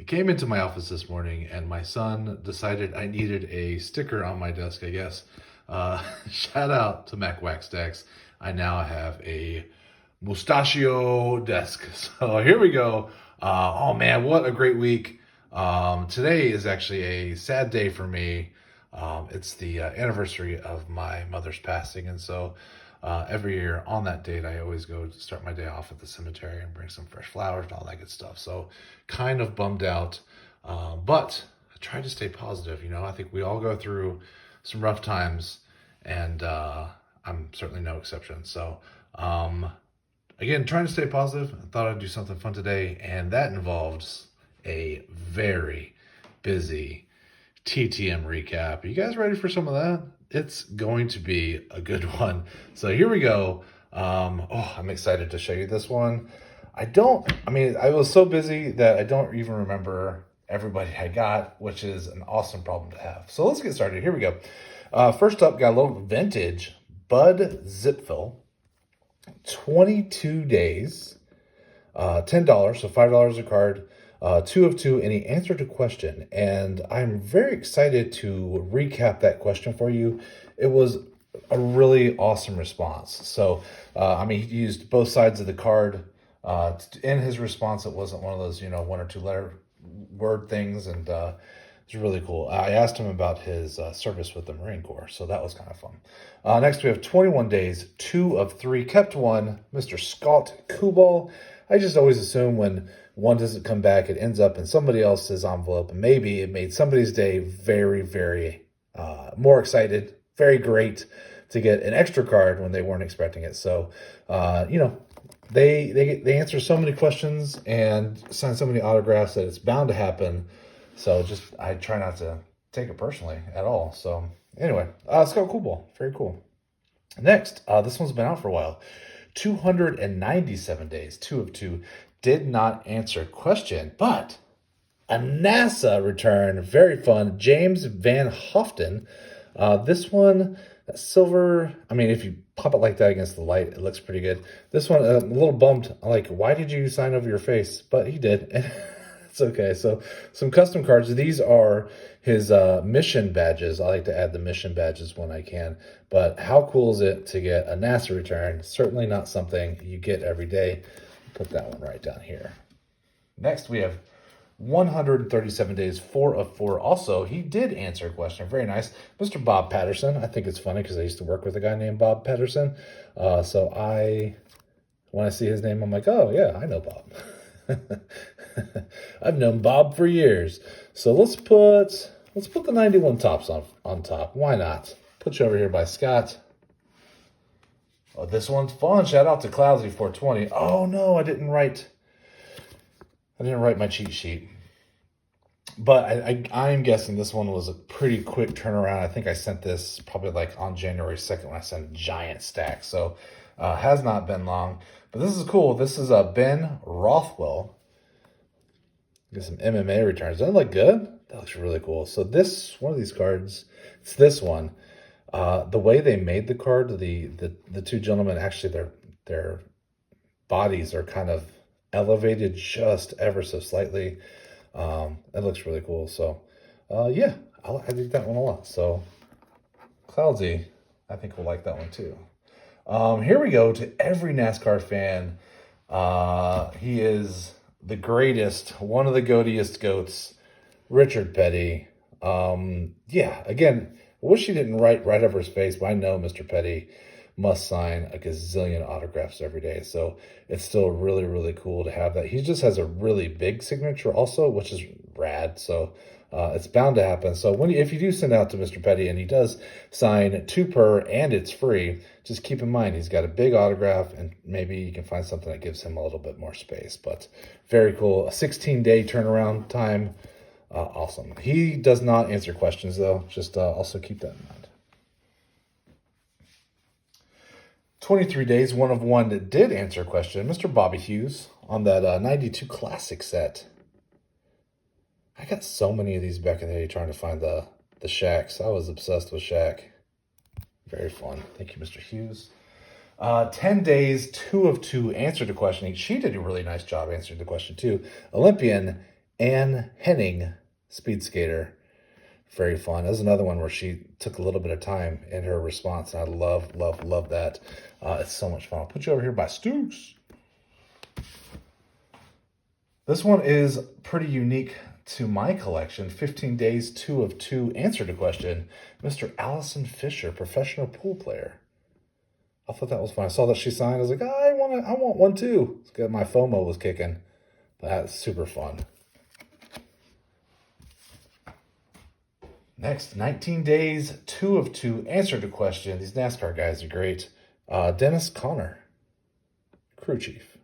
came into my office this morning and my son decided I needed a sticker on my desk, I guess. Shout out to Mac Wax Decks. I now have a mustachio desk. So here we go. Oh man, what a great week. Today is actually a sad day for me. It's the anniversary of my mother's passing. And so every year on that date, I always go to start my day off at the cemetery and bring some fresh flowers and all that good stuff. So kind of bummed out, but I try to stay positive. You know, I think we all go through some rough times, and I'm certainly no exception. So again, trying to stay positive. I thought I'd do something fun today, and that involves a very busy TTM recap. Are you guys ready for some of that? It's going to be a good one. So here we go. I'm excited to show you this one. I was so busy that I don't even remember everybody I got, which is an awesome problem to have. So let's get started. Here we go. First up, got a little vintage Bud Zipfill. 22 days, $10, so $5 a card, 2 of 2, and he answered a question. And I'm very excited to recap that question for you. It was a really awesome response. So, he used both sides of the card. In his response, it wasn't one of those, 1 or 2 letter word things, and it's really cool. I asked him about his service with the Marine Corps, so that was kind of fun. Next, we have 21 days, 2 of 3, kept 1, Mr. Scott Kubal. I just always assume when one doesn't come back, it ends up in somebody else's envelope, and maybe it made somebody's day very, very more excited, very great to get an extra card when they weren't expecting it. So, they answer so many questions and sign so many autographs that it's bound to happen. So I try not to take it personally at all. So anyway, Scott Kubal, very cool. Next, this one's been out for a while. 297 days, 2 of 2, did not answer question, but a NASA return, very fun. James Van Hoften. This one, silver, if you pop it like that against the light, it looks pretty good. This one, a little bumped, like, why did you sign over your face? But he did. It's okay. So some custom cards. These are his mission badges. I like to add the mission badges when I can. But how cool is it to get a NASA return? Certainly not something you get every day. Put that one right down here. Next, we have 137 days, 4 of 4. Also, he did answer a question. Very nice. Mr. Bob Patterson. I think it's funny because I used to work with a guy named Bob Patterson. When I see his name, I'm like, oh, yeah, I know Bob. I've known Bob for years. So let's put the 91 tops on top. Why not? Put you over here by Scott. Oh, this one's fun. Shout out to Cloudsy420. Oh no, I didn't write my cheat sheet. But I'm guessing this one was a pretty quick turnaround. I think I sent this probably like on January 2nd when I sent a giant stack. So has not been long. But this is cool. This is Ben Rothwell. Get some MMA returns. Doesn't that look good? That looks really cool. So one of these cards, it's this one. The way they made the card, the two gentlemen, actually their bodies are kind of elevated just ever so slightly. It looks really cool. So I think that one a lot. So Cloudsy, I think will like that one too. Here we go to every NASCAR fan. He is the greatest, one of the goatiest goats, Richard Petty. Again, I wish he didn't write right over his face, but I know Mr. Petty must sign a gazillion autographs every day. So it's still really, really cool to have that. He just has a really big signature also, which is rad. So it's bound to happen. So if you do send out to Mr. Petty and he does sign 2 per and it's free, just keep in mind he's got a big autograph and maybe you can find something that gives him a little bit more space. But very cool. A 16-day turnaround time. Awesome. He does not answer questions though. Just also keep that in mind. 23 days, 1 of 1 that did answer a question. Mr. Bobby Hughes on that 92 Classic set. I got so many of these back in the day trying to find the Shaqs. I was obsessed with Shaq. Very fun. Thank you, Mr. Hughes. 10 days, 2 of 2 answered the question. She did a really nice job answering the question too. Olympian Ann Henning, speed skater. Very fun. There's another one where she took a little bit of time in her response, and I love that. It's so much fun. I'll put you over here by Stooks. This one is pretty unique to my collection. 15 days, 2 of 2, answer to question. Mr. Allison Fisher, professional pool player. I thought that was fun. I saw that she signed. I was like, I want one too. It's good. My FOMO was kicking. But that's super fun. Next, 19 days, 2 of 2, answer to question. These NASCAR guys are great. Dennis Conner, crew chief.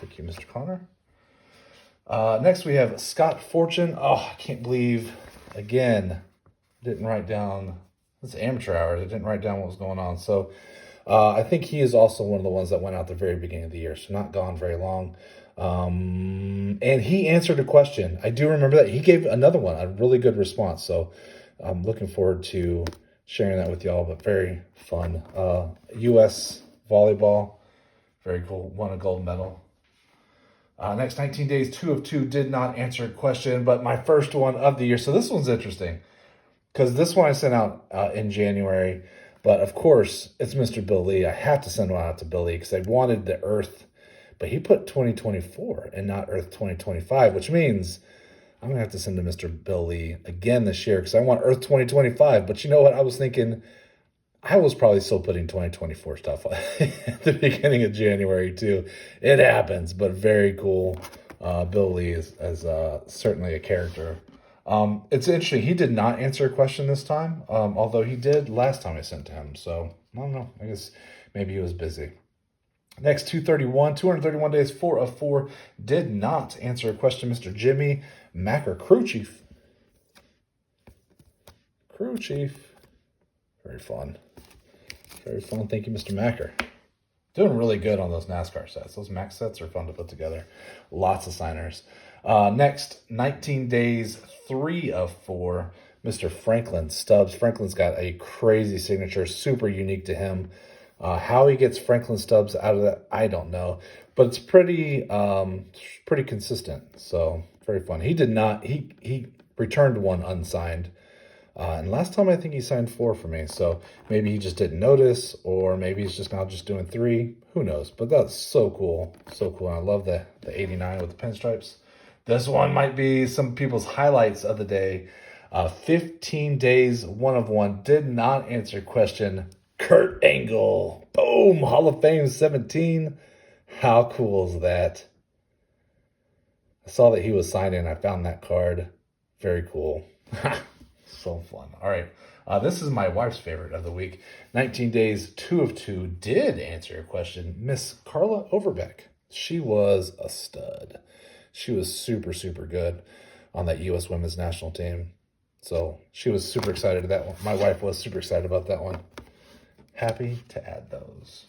Thank you, Mr. Conner. Next, we have Scott Fortune. Oh, I can't believe, again, didn't write down. It's amateur hour. I didn't write down what was going on. So I think he is also one of the ones that went out the very beginning of the year. So not gone very long. And he answered a question. I do remember that. He gave another one, a really good response. So I'm looking forward to sharing that with y'all, but very fun. U.S. volleyball. Very cool. Won a gold medal. Next 19 days, 2 of 2 did not answer a question, but my first one of the year. So this one's interesting because this one I sent out in January, but of course it's Mr. Bill Lee. I have to send one out to Bill Lee because I wanted the Earth, but he put 2024 and not Earth 2025, which means I'm going to have to send to Mr. Bill Lee again this year because I want Earth 2025. But you know what? I was thinking I was probably still putting 2024 stuff at the beginning of January too. It happens, but very cool. Bill Lee is certainly a character. It's interesting. He did not answer a question this time, although he did last time I sent to him. So I don't know. I guess maybe he was busy. Next, 231 days, 4 of 4 did not answer a question. Mr. Jimmy Macker, crew chief. Crew chief. Very fun. Very fun. Thank you, Mr. Macker. Doing really good on those NASCAR sets. Those Max sets are fun to put together. Lots of signers. Next, 19 days, 3 of 4. Mr. Franklin Stubbs. Franklin's got a crazy signature, super unique to him. How he gets Franklin Stubbs out of that, I don't know. But it's pretty consistent. So, very fun. He did not, he returned one unsigned. And last time I think he signed 4 for me. So maybe he just didn't notice, or maybe he's just now just doing 3. Who knows? But that's so cool. So cool. And I love the 89 with the pinstripes. This one might be some people's highlights of the day. 15 days, 1 of 1. Did not answer question. Kurt Angle. Boom. Hall of Fame 17. How cool is that? I saw that he was signed in. I found that card. Very cool. So fun. All right. This is my wife's favorite of the week. 19 days, 2 of 2 did answer a question. Miss Carla Overbeck. She was a stud. She was super, super good on that U.S. women's national team. So she was super excited about that one. My wife was super excited about that one. Happy to add those.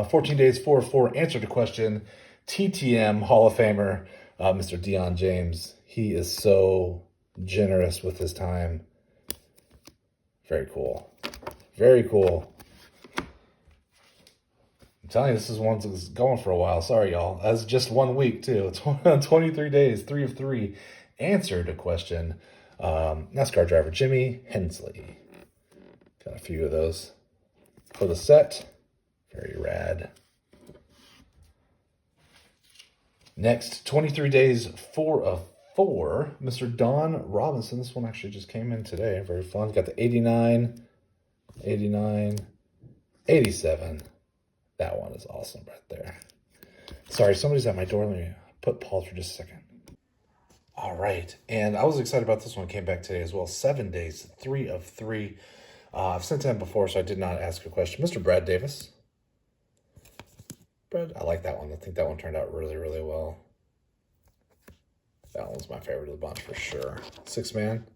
14 days, 4 of 4 answered a question. TTM Hall of Famer, Mr. Deion James. He is so generous with his time. Very cool. Very cool. I'm telling you, this is one that's going for a while. Sorry, y'all. That's just 1 week, too. It's 23 days, 3 of 3. Answered a question. NASCAR driver Jimmy Hensley. Got a few of those for the set. Very rad. Next, 23 days, 4 of 4. Mr. Don Robinson. This one actually just came in today. Very fun. Got the 89, 89, 87. That one is awesome right there. Sorry, somebody's at my door. Let me pause for just a second. All right. And I was excited about this one. Came back today as well. 7 days, 3 of 3. I've sent him before, so I did not ask a question. Mr. Brad Davis. Brad, I like that one. I think that one turned out really, really well. That one's my favorite of the bunch for sure. Sixth man.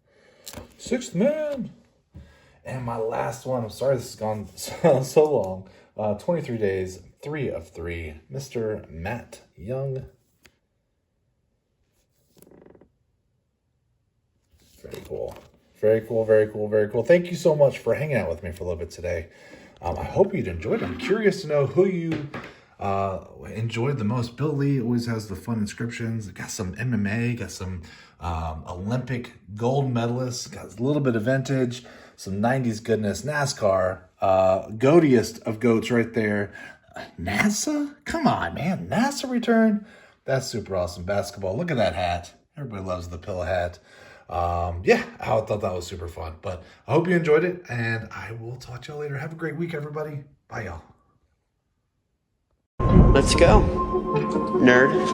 And my last one. I'm sorry this has gone so long. 23 days, 3 of 3. Mr. Matt Young. Very cool. Very cool, very cool, very cool. Thank you so much for hanging out with me for a little bit today. I hope you'd enjoyed it. I'm curious to know who you enjoyed the most. Bill Lee always has the fun inscriptions. Got some MMA, got some Olympic gold medalists, got a little bit of vintage, some 90s goodness. NASCAR, goatiest of goats right there. NASA? Come on, man. NASA return? That's super awesome. Basketball. Look at that hat. Everybody loves the pillow hat. Yeah, I thought that was super fun. But I hope you enjoyed it, and I will talk to y'all later. Have a great week, everybody. Bye, y'all. Let's go, nerd.